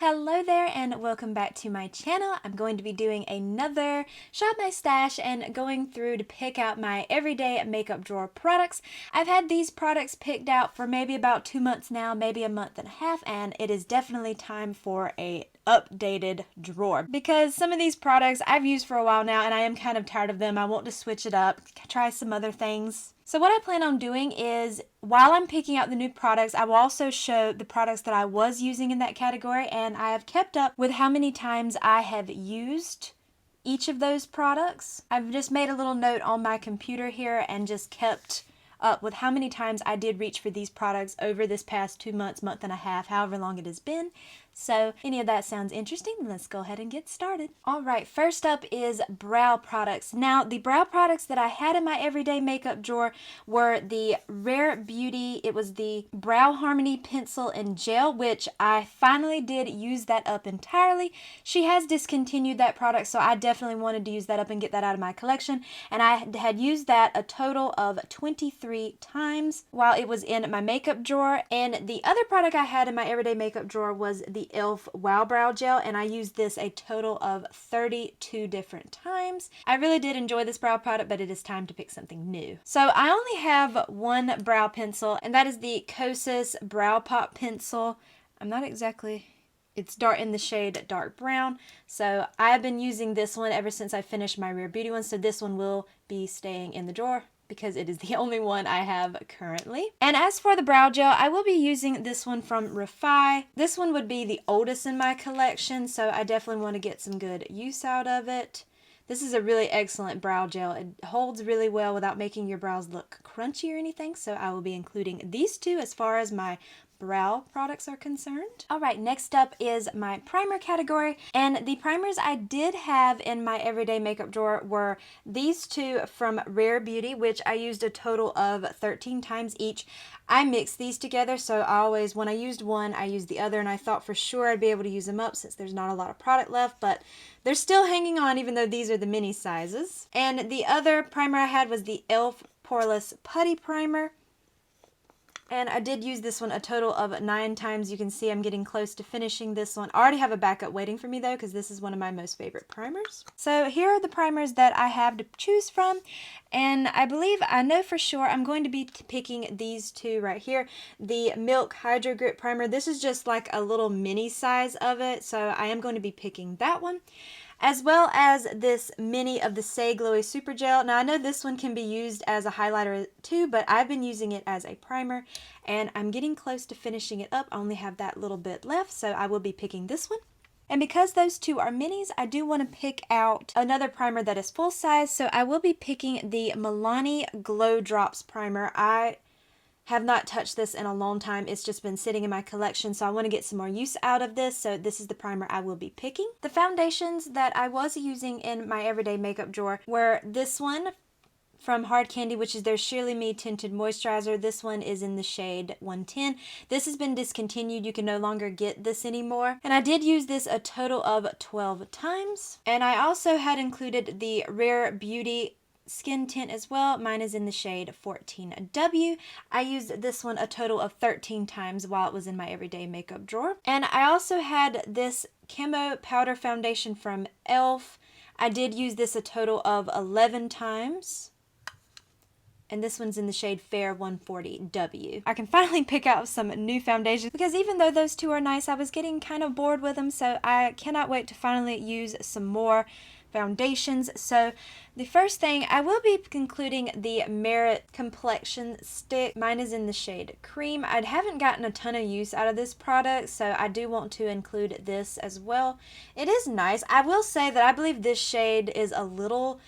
Hello there and welcome back to my channel. I'm going to be doing another Shop My Stash and going through to pick out my everyday makeup drawer products. I've had these products picked out for maybe about 2 months now, maybe a month and a half, and it is definitely time for a updated drawer because some of these products I've used for a while now and I am kind of tired of them. I want to switch it up, try some other things. So what I plan on doing is, while I'm picking out the new products, I will also show the products that I was using in that category, and I have kept up with how many times I have used each of those products. I've just made a little note on my computer here and just kept up with how many times I did reach for these products over this past 2 months, month and a half, however long it has been. So any of that sounds interesting, let's go ahead and get started. Alright, first up is brow products. Now, the brow products that I had in my everyday makeup drawer were the Rare Beauty, it was the Brow Harmony Pencil and Gel, which I finally did use that up entirely. She has discontinued that product, so I definitely wanted to use that up and get that out of my collection, and I had used that a total of 23 times while it was in my makeup drawer. And the other product I had in my everyday makeup drawer was the e.l.f. Wow Brow Gel, and I used this a total of 32 different times. I really did enjoy this brow product, but it is time to pick something new. So I only have one brow pencil, and that is the Kosas Brow Pop Pencil. It's dark in the shade dark brown. So I have been using this one ever since I finished my Rare Beauty one, so this one will be staying in the drawer because it is the only one I have currently. And as for the brow gel, I will be using this one from Refi. This one would be the oldest in my collection, so I definitely want to get some good use out of it. This is a really excellent brow gel. It holds really well without making your brows look crunchy or anything, so I will be including these two as far as my brow products are concerned. Alright, next up is my primer category, and the primers I did have in my everyday makeup drawer were these two from Rare Beauty, which I used a total of 13 times each. I mixed these together, so when I used one, I used the other, and I thought for sure I'd be able to use them up since there's not a lot of product left, but they're still hanging on even though these are the mini sizes. And the other primer I had was the e.l.f. Poreless Putty Primer. And I did use this one a total of 9 times. You can see I'm getting close to finishing this one. I already have a backup waiting for me though, because this is one of my most favorite primers. So here are the primers that I have to choose from. And I know for sure I'm going to be picking these two right here. The Milk Hydro Grip Primer. This is just like a little mini size of it. So I am going to be picking that one, as well as this mini of the Say Glowy Super Gel. Now I know this one can be used as a highlighter too, but I've been using it as a primer, and I'm getting close to finishing it up. I only have that little bit left, so I will be picking this one. And because those two are minis, I do want to pick out another primer that is full size, so I will be picking the Milani Glow Drops Primer. I have not touched this in a long time. It's just been sitting in my collection, so I want to get some more use out of this, so this is the primer I will be picking. The foundations that I was using in my everyday makeup drawer were this one from Hard Candy, which is their Sheerly Me Tinted Moisturizer. This one is in the shade 110. This has been discontinued. You can no longer get this anymore. And I did use this a total of 12 times. And I also had included the Rare Beauty Skin Tint as well. Mine is in the shade 14W. I used this one a total of 13 times while it was in my everyday makeup drawer. And I also had this Camo Powder Foundation from e.l.f. I did use this a total of 11 times. And this one's in the shade Fair 140W. I can finally pick out some new foundations because even though those two are nice, I was getting kind of bored with them, so I cannot wait to finally use some more foundations. So the first thing, I will be including the Merit Complexion Stick. Mine is in the shade Cream. I haven't gotten a ton of use out of this product, so I do want to include this as well. It is nice. I will say that I believe this shade is a little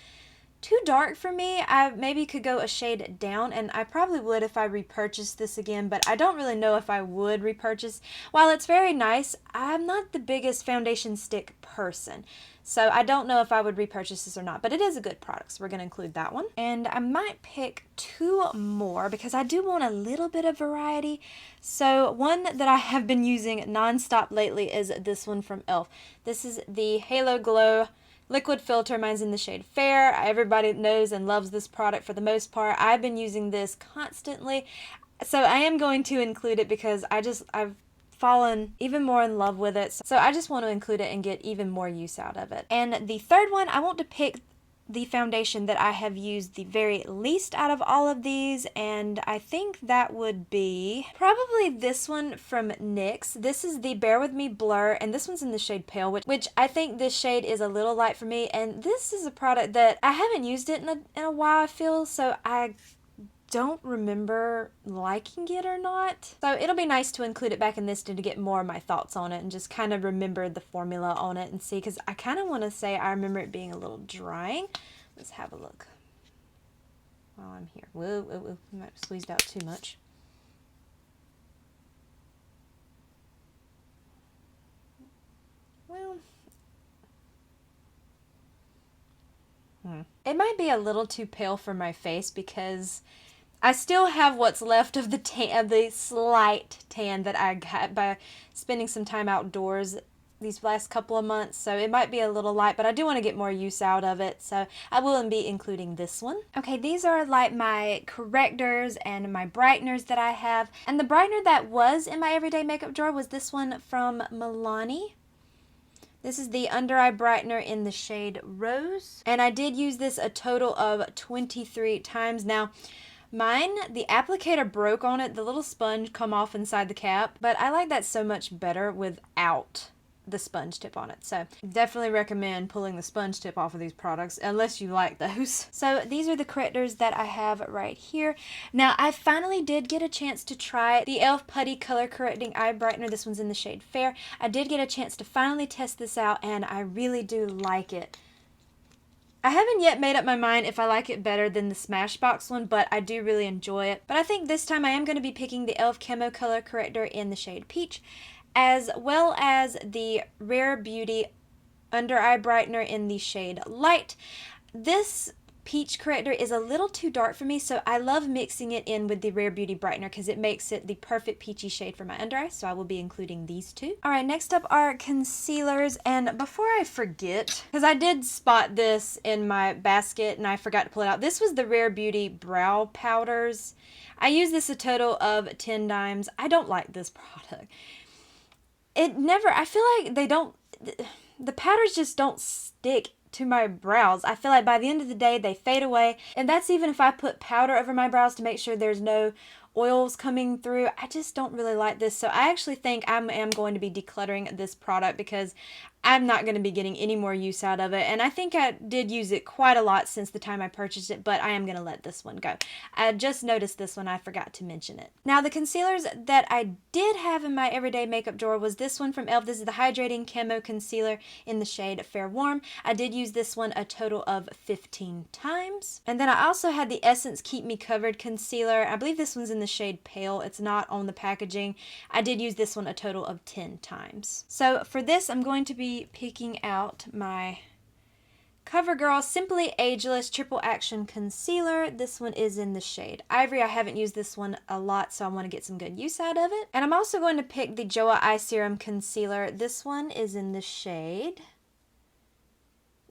too dark for me. I maybe could go a shade down, and I probably would if I repurchased this again, but I don't really know if I would repurchase. While it's very nice, I'm not the biggest foundation stick person, so I don't know if I would repurchase this or not, but it is a good product, so we're going to include that one. And I might pick 2 more because I do want a little bit of variety. So one that I have been using non-stop lately is this one from e.l.f. This is the Halo Glow Liquid Filter. Mine's in the shade Fair. Everybody knows and loves this product for the most part. I've been using this constantly, so I am going to include it because I've fallen even more in love with it. So I just want to include it and get even more use out of it. And the third one, I want to pick the foundation that I have used the very least out of all of these, and I think that would be probably this one from NYX. This is the Bare With Me Blur, and this one's in the shade Pale, which I think this shade is a little light for me, and this is a product that I haven't used it in a while, I feel, so I don't remember liking it or not. So it'll be nice to include it back in this to get more of my thoughts on it and just kind of remember the formula on it and see, because I kind of want to say I remember it being a little drying. Let's have a look while I'm here. Whoa, whoa, whoa. I might have squeezed out too much. Well, it might be a little too pale for my face because I still have what's left of the tan, of the slight tan that I got by spending some time outdoors these last couple of months, so it might be a little light, but I do want to get more use out of it, so I will be including this one. Okay, these are like my correctors and my brighteners that I have, and the brightener that was in my everyday makeup drawer was this one from Milani. This is the under eye brightener in the shade Rose, and I did use this a total of 23 times. Now, mine, the applicator broke on it, the little sponge come off inside the cap, but I like that so much better without the sponge tip on it. So definitely recommend pulling the sponge tip off of these products unless you like those. So these are the correctors that I have right here. Now I finally did get a chance to try the e.l.f. Putty Color Correcting Eye Brightener. This one's in the shade Fair. I did get a chance to finally test this out and I really do like it. I haven't yet made up my mind if I like it better than the Smashbox one, but I do really enjoy it. But I think this time I am going to be picking the e.l.f. Camo Color Corrector in the shade Peach, as well as the Rare Beauty Under Eye Brightener in the shade Light. This peach corrector is a little too dark for me, so I love mixing it in with the Rare Beauty Brightener because it makes it the perfect peachy shade for my under eye, so I will be including these two. Alright, next up are concealers, and before I forget, because I did spot this in my basket and I forgot to pull it out, this was the Rare Beauty Brow Powders. I used this a total of 10 times. I don't like this product. I feel like the powders just don't stick to my brows. I feel like by the end of the day they fade away, and that's even if I put powder over my brows to make sure there's no oils coming through. I just don't really like this, so I actually think I am going to be decluttering this product because I'm not going to be getting any more use out of it, and I think I did use it quite a lot since the time I purchased it, but I am going to let this one go. I just noticed this one, I forgot to mention it. Now the concealers that I did have in my everyday makeup drawer was this one from e.l.f. This is the Hydrating Camo Concealer in the shade Fair Warm. I did use this one a total of 15 times. And then I also had the Essence Keep Me Covered Concealer. I believe this one's in the shade Pale. It's not on the packaging. I did use this one a total of 10 times. So for this, I'm going to be picking out my CoverGirl Simply Ageless Triple Action Concealer. This one is in the shade Ivory. I haven't used this one a lot, so I want to get some good use out of it. And I'm also going to pick the JOAH Eye Serum Concealer. This one is in the shade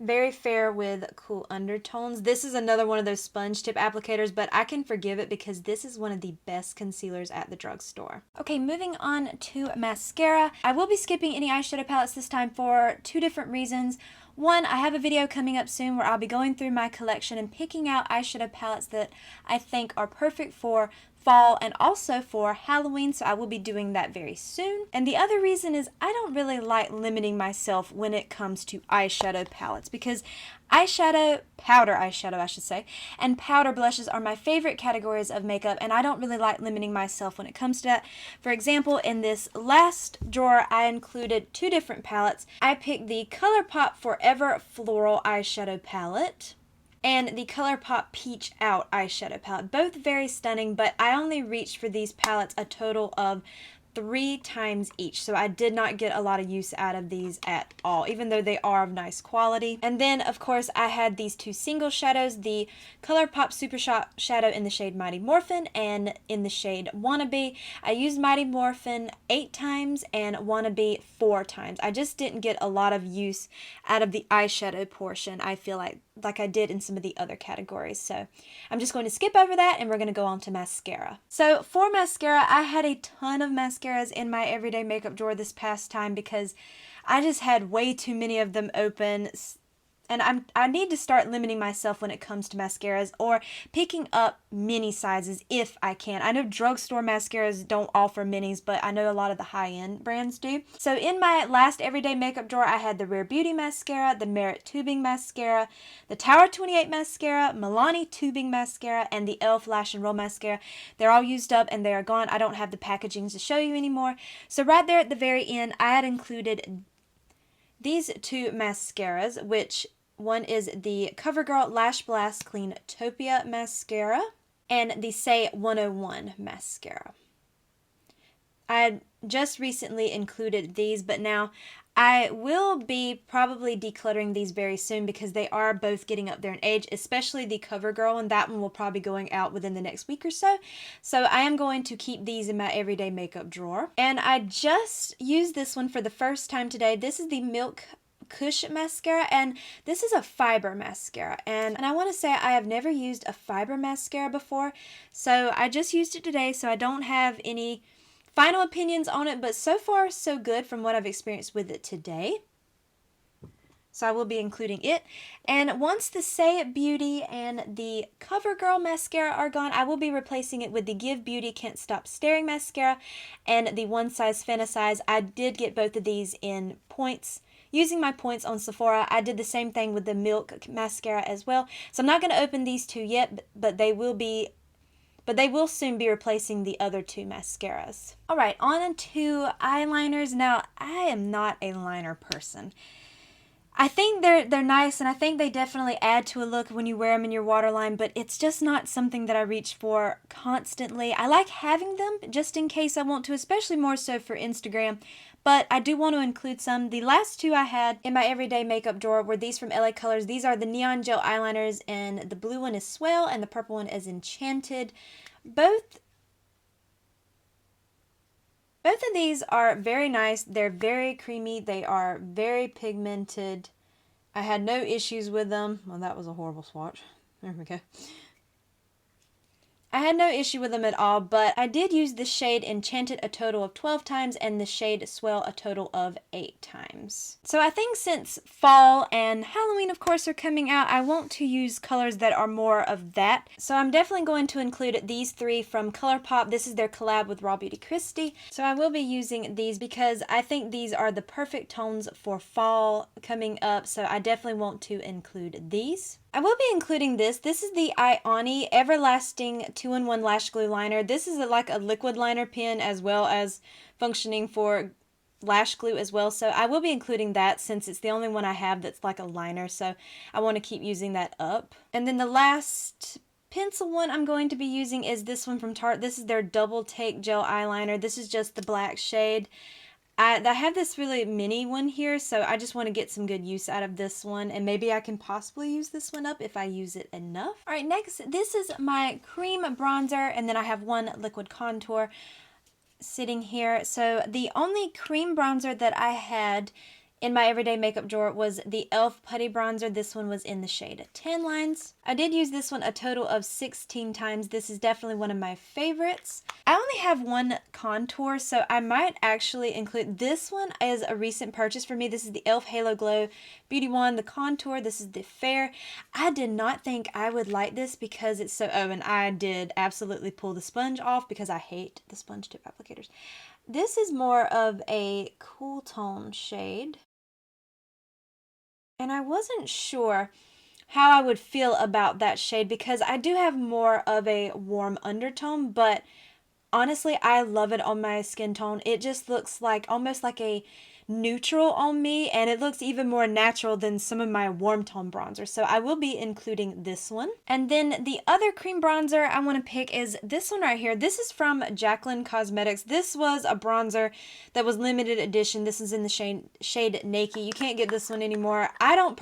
Very Fair with Cool Undertones. This is another one of those sponge tip applicators, but I can forgive it because this is one of the best concealers at the drugstore. Okay, moving on to mascara. I will be skipping any eyeshadow palettes this time for two different reasons. One, I have a video coming up soon where I'll be going through my collection and picking out eyeshadow palettes that I think are perfect for fall and also for Halloween, so I will be doing that very soon. And the other reason is I don't really like limiting myself when it comes to eyeshadow palettes because powder eyeshadow I should say, and powder blushes are my favorite categories of makeup, and I don't really like limiting myself when it comes to that. For example, in this last drawer I included two different palettes. I picked the ColourPop Forever Floral Eyeshadow Palette and the ColourPop Peach Out eyeshadow palette. Both very stunning, but I only reached for these palettes a total of 3 times each, so I did not get a lot of use out of these at all, even though they are of nice quality. And then of course I had these two single shadows, the ColourPop Super Shadow in the shade Mighty Morphin and in the shade Wannabe. I used Mighty Morphin 8 times and Wannabe 4 times. I just didn't get a lot of use out of the eyeshadow portion, I feel like I did in some of the other categories. So I'm just going to skip over that and we're going to go on to mascara. So for mascara, I had a ton of mascara mascaras in my everyday makeup drawer this past time because I just had way too many of them open. And I need to start limiting myself when it comes to mascaras, or picking up mini sizes if I can. I know drugstore mascaras don't offer minis, but I know a lot of the high-end brands do. So in my last everyday makeup drawer, I had the Rare Beauty mascara, the Merit tubing mascara, the Tower 28 mascara, Milani tubing mascara, and the e.l.f. Lash and Roll mascara. They're all used up and they are gone. I don't have the packagings to show you anymore. So right there at the very end, I had included these two mascaras, which one is the CoverGirl Lash Blast Clean Topia mascara and the Say 101 mascara. I just recently included these, but now I will be probably decluttering these very soon because they are both getting up there in age, especially the CoverGirl one. That one will probably be going out within the next week or so. So I am going to keep these in my everyday makeup drawer. And I just used this one for the first time today. This is the Milk Kush mascara, and this is a fiber mascara, and I want to say I have never used a fiber mascara before, so I just used it today, so I don't have any final opinions on it, but so far so good from what I've experienced with it today. So I will be including it. And once the Say It Beauty and the CoverGirl mascara are gone, I will be replacing it with the Give Beauty Can't Stop Staring mascara and the One Size Fantasize. I did get both of these in points. Using my points on Sephora, I did the same thing with the Milk mascara as well. So I'm not going to open these two yet, but they will soon be replacing the other two mascaras. Alright, on to eyeliners. Now, I am not a liner person. I think they're nice, and I think they definitely add to a look when you wear them in your waterline, but it's just not something that I reach for constantly. I like having them just in case I want to, especially more so for Instagram, but I do want to include some. The last two I had in my everyday makeup drawer were these from LA Colors. These are the Neon Gel eyeliners, and the blue one is Swell, and the purple one is Enchanted. Both of these are very nice. They're very creamy. They are very pigmented. I had no issues with them. Well, that was a horrible swatch. There we go. I had no issue with them at all, but I did use the shade Enchanted a total of 12 times and the shade Swell a total of 8 times. So I think since fall and Halloween, of course, are coming out, I want to use colors that are more of that. So I'm definitely going to include these three from ColourPop. This is their collab with Raw Beauty Kristi. So I will be using these because I think these are the perfect tones for fall coming up. So I definitely want to include these. I will be including this. This is the Ioni Everlasting 2-in-1 Lash Glue Liner. This is like a liquid liner pen as well as functioning for lash glue as well. So I will be including that since it's the only one I have that's like a liner. So I want to keep using that up. And then the last pencil one I'm going to be using is this one from Tarte. This is their Double Take Gel Eyeliner. This is just the black shade. I have this really mini one here, so I just want to get some good use out of this one, and maybe I can possibly use this one up if I use it enough. Alright, next, this is my cream bronzer, and then I have one liquid contour sitting here. So the only cream bronzer that I had in my everyday makeup drawer was the e.l.f. Putty Bronzer. This one was in the shade Tan Lines. I did use this one a total of 16 times. This is definitely one of my favorites. I only have one contour, so I might actually include this one as a recent purchase for me. This is the e.l.f. Halo Glow Beauty Wand, the contour. This is the Fair. I did not think I would like this because it's so, oh, and I did absolutely pull the sponge off because I hate the sponge tip applicators. This is more of a cool tone shade. And I wasn't sure how I would feel about that shade because I do have more of a warm undertone, but honestly, I love it on my skin tone. It just looks like almost like a neutral on me, and it looks even more natural than some of my warm tone bronzers. So I will be including this one. And then the other cream bronzer I want to pick is this one right here. This is from Jaclyn Cosmetics. This was a bronzer that was limited edition. This is in the shade Naked. You can't get this one anymore. I don't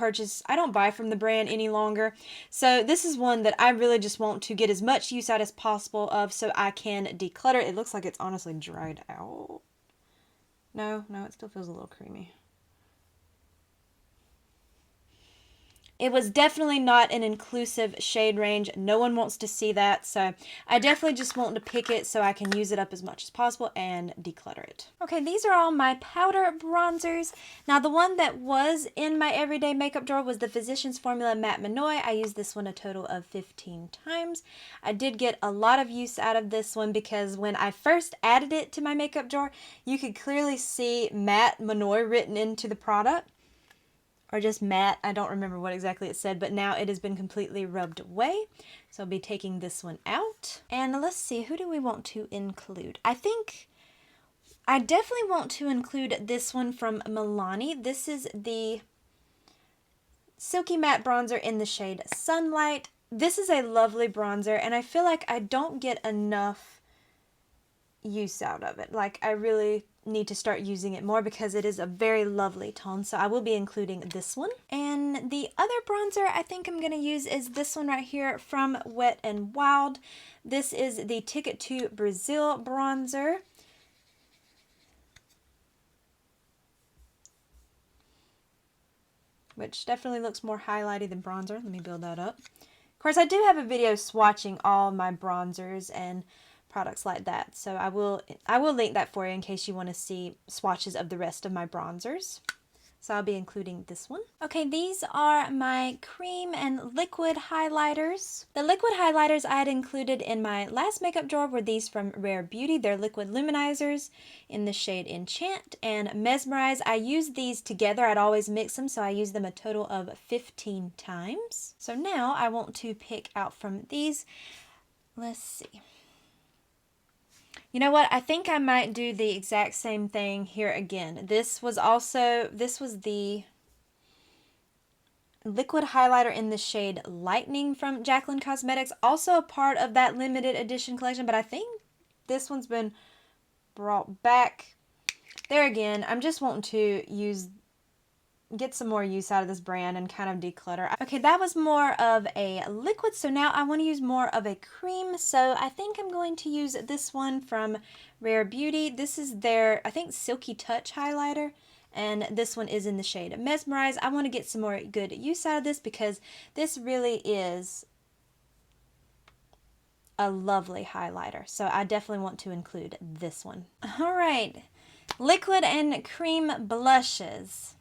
buy from the brand any longer. So this is one that I really just want to get as much use out as possible of so I can declutter. It looks like it's honestly dried out. No, it still feels a little creamy. It was definitely not an inclusive shade range. No one wants to see that, so I definitely just want to pick it so I can use it up as much as possible and declutter it. Okay, these are all my powder bronzers. Now, the one that was in my everyday makeup drawer was the Physicians Formula Matte Minoy. I used this one a total of 15 times. I did get a lot of use out of this one because when I first added it to my makeup drawer, you could clearly see Matte Minoy written into the product. Or just matte, I don't remember what exactly it said, but now it has been completely rubbed away. So I'll be taking this one out. And let's see, who do we want to include? I think I definitely want to include this one from Milani. This is the Silky Matte Bronzer in the shade Sunlight. This is a lovely bronzer, and I feel like I don't get enough use out of it. Like, I really need to start using it more because it is a very lovely tone, so I will be including this one. And the other bronzer I think I'm going to use is this one right here from Wet n Wild. This is the Ticket to Brazil bronzer. Which definitely looks more highlighty than bronzer. Let me build that up. Of course, I do have a video swatching all my bronzers and products like that, so I will link that for you in case you want to see swatches of the rest of my bronzers. So I'll be including this one. Okay, these are my cream and liquid highlighters. The liquid highlighters I had included in my last makeup drawer were these from Rare Beauty. They're liquid luminizers in the shade Enchant and Mesmerize. I used these together. I'd always mix them, so I used them a total of 15 times. So now I want to pick out from these. Let's see. You know what? I think I might do the exact same thing here again. This was the liquid highlighter in the shade Lightning from Jaclyn Cosmetics. Also a part of that limited edition collection, but I think this one's been brought back. There again, I'm just wanting to get some more use out of this brand and kind of declutter. Okay, that was more of a liquid, so now I want to use more of a cream. So I think I'm going to use this one from Rare Beauty. This is their, I think, Silky Touch highlighter, and this one is in the shade Mesmerize. I want to get some more good use out of this because this really is a lovely highlighter. So I definitely want to include this one. All right, liquid and cream blushes.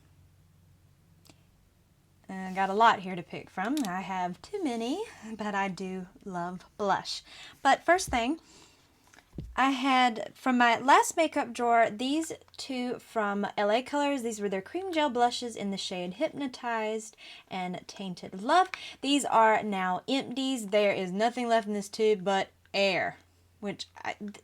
I got a lot here to pick from. I have too many, but I do love blush. But first thing, I had from my last makeup drawer these two from LA Colors. These were their cream gel blushes in the shade Hypnotized and Tainted Love. These are now empties. There is nothing left in this tube but air. Which,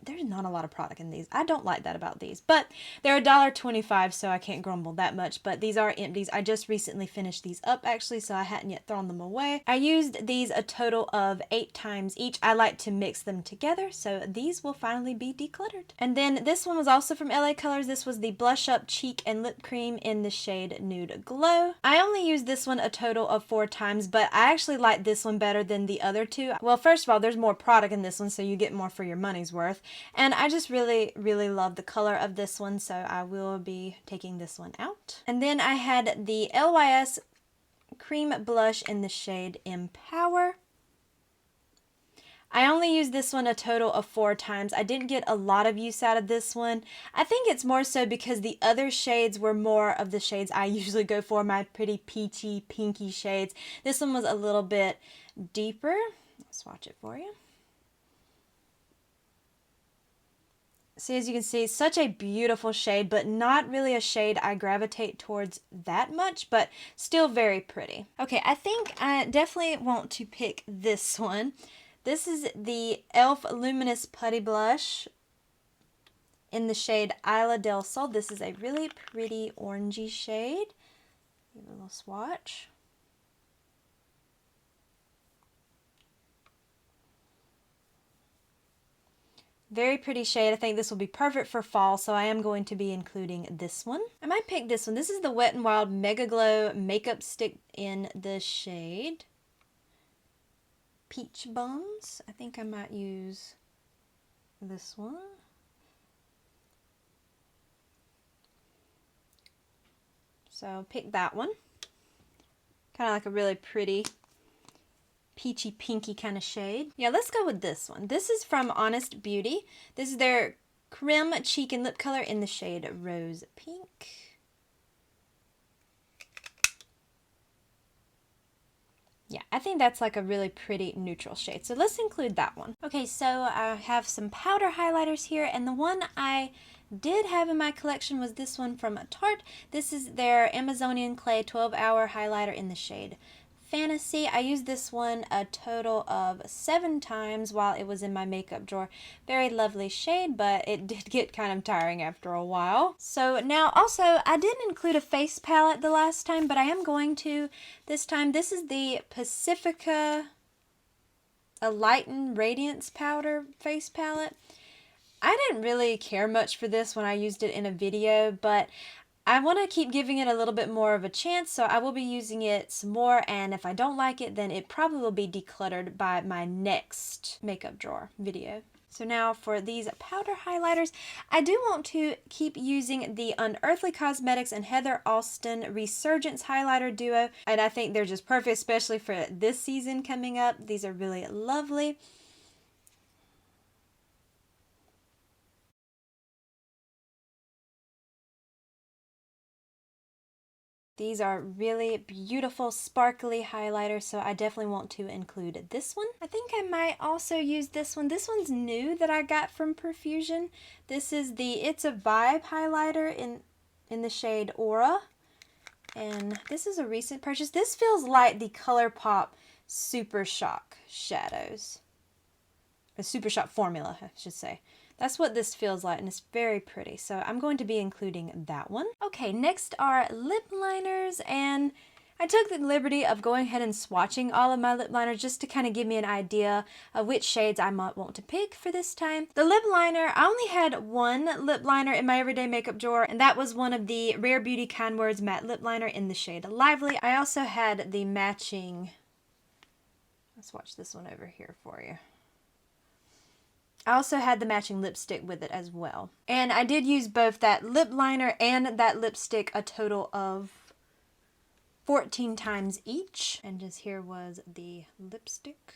there's not a lot of product in these. I don't like that about these. But they're $1.25, so I can't grumble that much. But these are empties. I just recently finished these up, actually, so I hadn't yet thrown them away. I used these a total of 8 times each. I like to mix them together, so these will finally be decluttered. And then this one was also from LA Colors. This was the Blush Up Cheek and Lip Cream in the shade Nude Glow. I only used this one a total of 4 times, but I actually like this one better than the other two. Well, first of all, there's more product in this one, so you get more for your money's worth, and I just really love the color of this one, so I will be taking this one out. And then I had the LYS cream blush in the shade Empower. I only used this one a total of 4 times. I didn't get a lot of use out of this one. I think it's more so because the other shades were more of the shades I usually go for, my pretty peachy pinky shades. This one was a little bit deeper. I'll swatch it for you. So as you can see, such a beautiful shade, but not really a shade I gravitate towards that much, but still very pretty. Okay, I think I definitely want to pick this one. This is the e.l.f. Luminous Putty Blush in the shade Isla del Sol. This is a really pretty orangey shade. Give it a little swatch. Very pretty shade. I think this will be perfect for fall, so I am going to be including this one. I might pick this one. This is the Wet n Wild Mega Glow Makeup Stick in the shade Peach Bums. I think I might use this one. So pick that one. Kind of like a really pretty peachy pinky kind of shade. Yeah, let's go with this one. This is from Honest Beauty. This is their Creme Cheek and Lip Color in the shade Rose Pink. Yeah, I think that's like a really pretty neutral shade. So let's include that one. Okay, so I have some powder highlighters here, and the one I did have in my collection was this one from Tarte. This is their Amazonian Clay 12-Hour Highlighter in the shade Fantasy. I used this one a total of 7 times while it was in my makeup drawer. Very lovely shade, but it did get kind of tiring after a while. So now also, I didn't include a face palette the last time, but I am going to this time. This is the Pacifica Lighten Radiance Powder face palette. I didn't really care much for this when I used it in a video, but I want to keep giving it a little bit more of a chance, so I will be using it some more, and if I don't like it, then it probably will be decluttered by my next makeup drawer video. So now for these powder highlighters, I do want to keep using the Unearthly Cosmetics and Heather Alston Resurgence Highlighter Duo, and I think they're just perfect, especially for this season coming up. These are really lovely. These are really beautiful, sparkly highlighters, so I definitely want to include this one. I think I might also use this one. This one's new that I got from Profusion. This is the It's a Vibe highlighter in the shade Aura. And this is a recent purchase. This feels like the ColourPop Super Shock shadows. A Super Shock formula, I should say. That's what this feels like, and it's very pretty. So I'm going to be including that one. Okay, next are lip liners, and I took the liberty of going ahead and swatching all of my lip liners just to kind of give me an idea of which shades I might want to pick for this time. The lip liner, I only had one lip liner in my everyday makeup drawer, and that was one of the Rare Beauty Kind Words matte lip liner in the shade Lively. I also had the matching, let's swatch this one over here for you. I also had the matching lipstick with it as well. And I did use both that lip liner and that lipstick a total of 14 times each. And just here was the lipstick.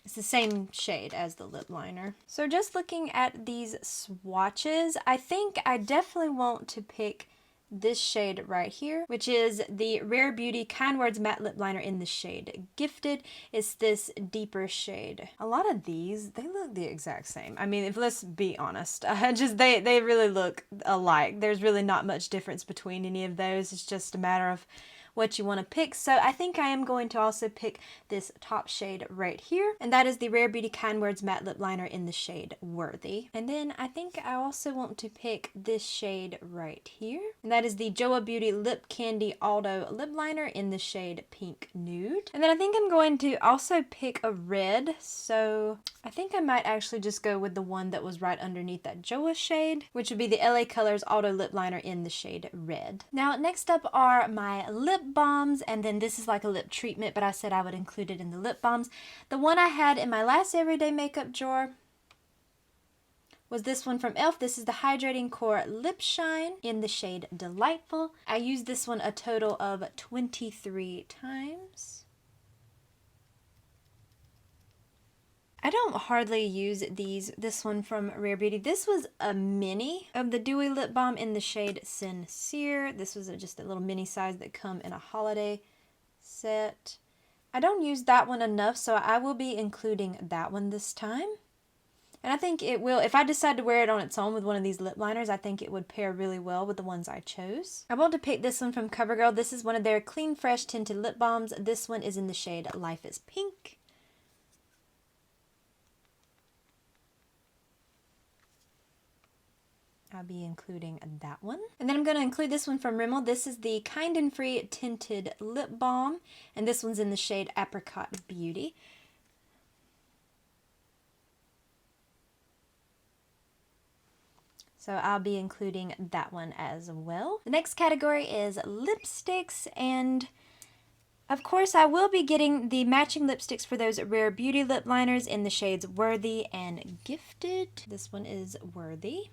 It's the same shade as the lip liner. So just looking at these swatches, I think I definitely want to pick this shade right here, which is the Rare Beauty Kind Words matte lip liner in the shade Gifted. It's this deeper shade. A lot of these, they look the exact same. I mean, let's be honest, they really look alike. There's really not much difference between any of those. It's just a matter of what you want to pick. So I think I am going to also pick this top shade right here, and that is the Rare Beauty Kind Words matte lip liner in the shade Worthy. And then I think I also want to pick this shade right here, and that is the Joa Beauty Lip Candy Aldo lip liner in the shade Pink Nude. And then I think I'm going to also pick a red, so I think I might actually just go with the one that was right underneath that Joa shade, which would be the LA Colors Aldo lip liner in the shade Red. Now next up are my lip balms, and then this is like a lip treatment, but I said I would include it in the lip balms. The one I had in my last everyday makeup drawer was this one from e.l.f. This is the Hydrating Core Lip Shine in the shade Delightful. I used this one a total of 23 times. I don't hardly use this one from Rare Beauty. This was a mini of the Dewy Lip Balm in the shade Sincere. This was just a little mini size that come in a holiday set. I don't use that one enough, so I will be including that one this time. And I think it will, if I decide to wear it on its own with one of these lip liners, I think it would pair really well with the ones I chose. I want to pick this one from CoverGirl. This is one of their Clean Fresh Tinted Lip Balms. This one is in the shade Life is Pink. I'll be including that one. And then I'm going to include this one from Rimmel. This is the Kind and Free Tinted Lip Balm, and this one's in the shade Apricot Beauty. So I'll be including that one as well. The next category is lipsticks, and of course I will be getting the matching lipsticks for those Rare Beauty lip liners in the shades Worthy and Gifted. This one is Worthy.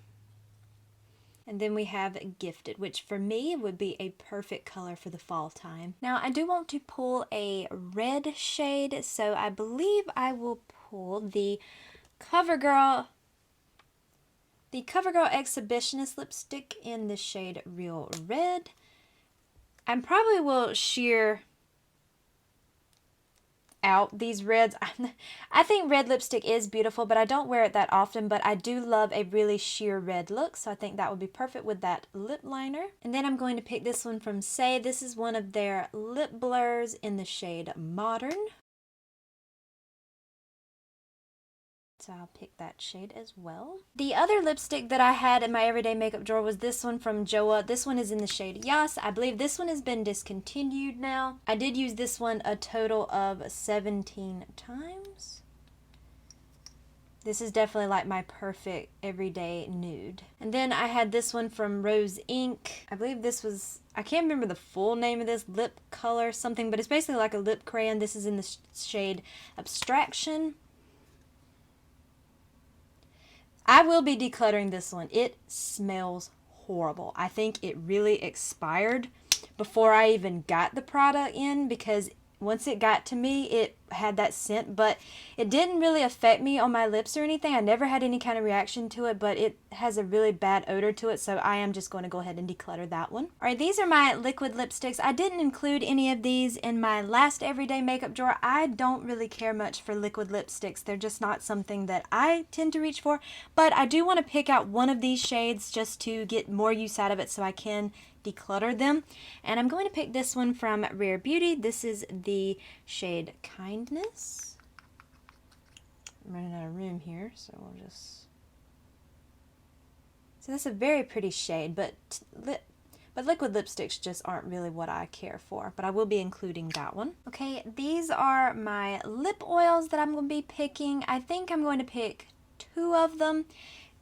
And then we have Gifted, which for me would be a perfect color for the fall time. Now I do want to pull a red shade, so I believe I will pull the CoverGirl Exhibitionist lipstick in the shade Real Red. I probably will sheer out these reds. I think red lipstick is beautiful, but I don't wear it that often, but I do love a really sheer red look, so I think that would be perfect with that lip liner. And then I'm going to pick this one from Say. This is one of their lip blurs in the shade Modern. So I'll pick that shade as well. The other lipstick that I had in my everyday makeup drawer was this one from Joa. This one is in the shade Yas. I believe this one has been discontinued now. I did use this one a total of 17 times. This is definitely like my perfect everyday nude. And then I had this one from Rose Inc. I believe this was, I can't remember the full name of this, lip color something, but it's basically like a lip crayon. This is in the shade Abstraction. I will be decluttering this one. It smells horrible. I think it really expired before I even got the product in, because once it got to me, it had that scent, but it didn't really affect me on my lips or anything. I never had any kind of reaction to it, but it has a really bad odor to it, so I am just going to go ahead and declutter that one. Alright, these are my liquid lipsticks. I didn't include any of these in my last everyday makeup drawer. I don't really care much for liquid lipsticks. They're just not something that I tend to reach for, but I do want to pick out one of these shades just to get more use out of it so I can declutter them. And I'm going to pick this one from Rare Beauty. This is the shade Kindness. I'm running out of room here, so we'll just... So that's a very pretty shade, but liquid lipsticks just aren't really what I care for, but I will be including that one. Okay, these are my lip oils that I'm going to be picking. I think I'm going to pick 2 of them.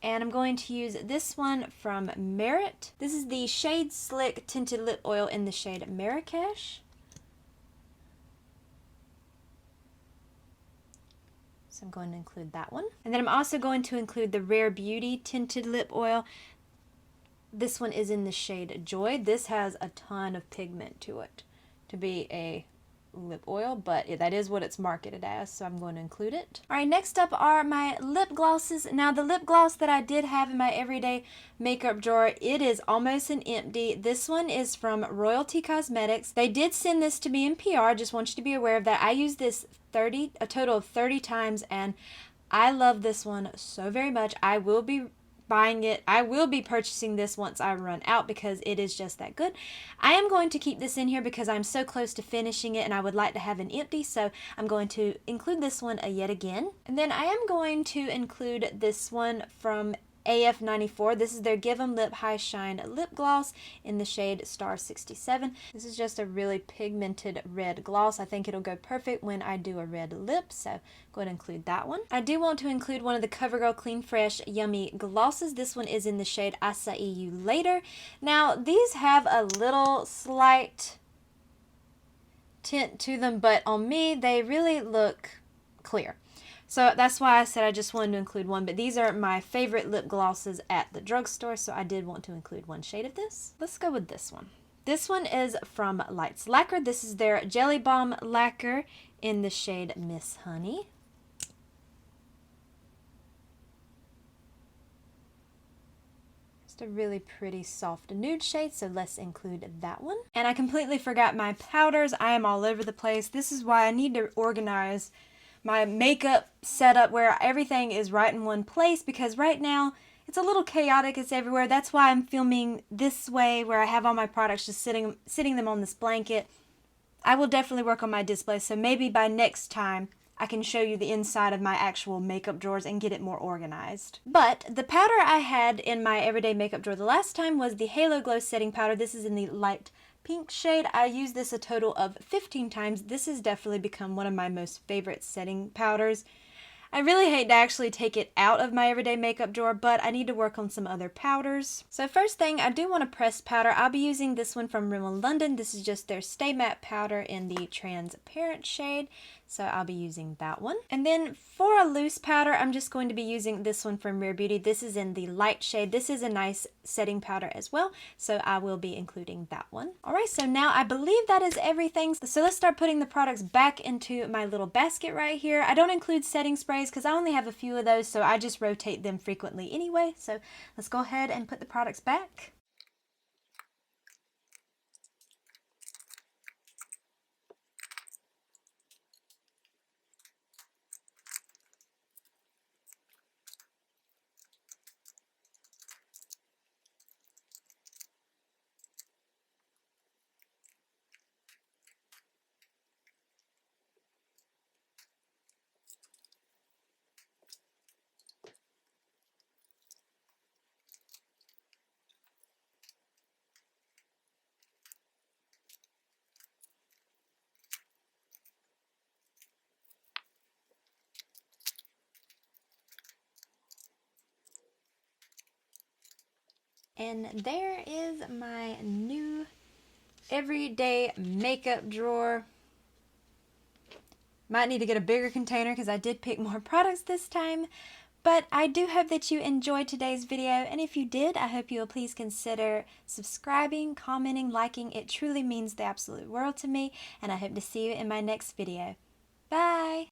And I'm going to use this one from Merit. This is the Shade Slick Tinted Lip Oil in the shade Marrakesh. So I'm going to include that one. And then I'm also going to include the Rare Beauty Tinted Lip Oil. This one is in the shade Joy. This has a ton of pigment to it to be a lip oil, but that is what it's marketed as, so I'm going to include it. Alright, next up are my lip glosses. Now the lip gloss that I did have in my everyday makeup drawer, it is almost an empty. This one is from Royalty Cosmetics. They did send this to me in PR, just want you to be aware of that. I used this a total of 30 times, and I love this one so very much. I will be buying it. I will be purchasing this once I run out because it is just that good. I am going to keep this in here because I'm so close to finishing it and I would like to have an empty, so I'm going to include this one yet again. And then I am going to include this one from AF94. This is their Give 'em Lip High Shine Lip Gloss in the shade Star 67. This is just a really pigmented red gloss. I think it'll go perfect when I do a red lip, so go ahead and include that one. I do want to include one of the CoverGirl Clean Fresh Yummy glosses. This one is in the shade Acai You Later. Now, these have a little slight tint to them, but on me, they really look clear. So that's why I said I just wanted to include one, but these are my favorite lip glosses at the drugstore, so I did want to include one shade of this. Let's go with this one. This one is from Lights Lacquer. This is their Jelly Balm Lacquer in the shade Miss Honey. Just a really pretty soft nude shade, so let's include that one. And I completely forgot my powders. I am all over the place. This is why I need to organize my makeup setup where everything is right in one place, because right now it's a little chaotic, it's everywhere. That's why I'm filming this way, where I have all my products just sitting them on this blanket. I will definitely work on my display, so maybe by next time I can show you the inside of my actual makeup drawers and get it more organized. But the powder I had in my everyday makeup drawer the last time was the Halo Glow Setting Powder. This is in the light pink shade. I used this a total of 15 times. This has definitely become one of my most favorite setting powders. I really hate to actually take it out of my everyday makeup drawer, but I need to work on some other powders. So first thing, I do want a pressed powder. I'll be using this one from Rimmel London. This is just their Stay Matte powder in the transparent shade. so I'll be using that one. And then for a loose powder, I'm just going to be using this one from Rare Beauty. This is in the light shade. This is a nice setting powder as well, so I will be including that one. All right, so now I believe that is everything. So let's start putting the products back into my little basket right here. I don't include setting sprays because I only have a few of those, so I just rotate them frequently anyway. So let's go ahead and put the products back. And there is my new everyday makeup drawer. Might need to get a bigger container because I did pick more products this time. But I do hope that you enjoyed today's video, and if you did, I hope you will please consider subscribing, commenting, liking. It truly means the absolute world to me, and I hope to see you in my next video. Bye!